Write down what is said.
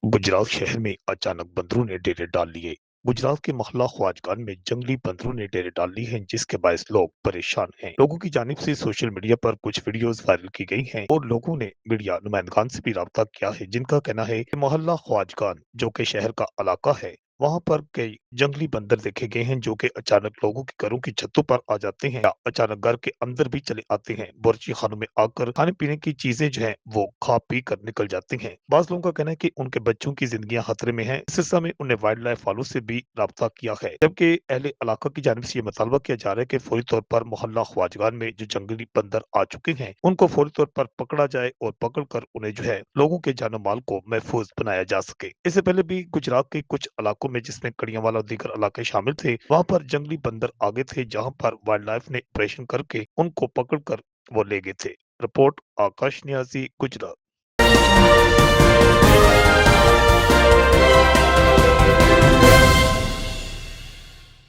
गुजरात शहर में अचानक बंदरों ने डेरे डाल लिए। गुजरात के मोहल्ला ख्वाजगान में जंगली बंदरों ने डेरे डाल ली हैं, जिसके बायस लोग परेशान हैं। लोगों की जानिब से सोशल मीडिया पर कुछ वीडियोस वायरल की गई हैं और लोगों ने मीडिया नुमाइंदगान से भी राब्ता किया है, जिनका कहना है कि मोहल्ला ख्वाजगान जो कि शहर का इलाका है, वहां पर कई जंगली बंदर देखे गए हैं जो कि अचानक लोगों के घरों की छतों पर आ जाते हैं या अचानक घर के अंदर भी चले आते हैं। बावर्ची खानों में आकर खाने पीने की चीजें जो है वो खा पी कर निकल जाते हैं। बाज लोगों का कहना है कि उनके बच्चों की जिंदगियां खतरे में हैं। इस सिलसिले में उन्हें वाइल्ड लाइफ वालों से भी राब्ता किया है, जबकि अहले इलाका की जानिब से ये मुतालबा किया जा रहा है कि फौरी तौर पर मोहल्ला ख्वाजगान में जो जंगली बंदर आ चुके हैं उनको फौरी तौर पर पकड़ा जाए और पकड़ कर उन्हें जो है लोगों के जानो माल को महफूज बनाया जा सके। इससे पहले भी गुजरात के कुछ इलाकों में, जिसमें कड़ियांवाला और दीगर इलाके शामिल थे, वहां पर जंगली बंदर आगे थे, जहां पर वाइल्ड लाइफ ने ऑपरेशन करके उनको पकड़ कर वो ले गए थे। रिपोर्ट आकाश न्याजी, गुजरात।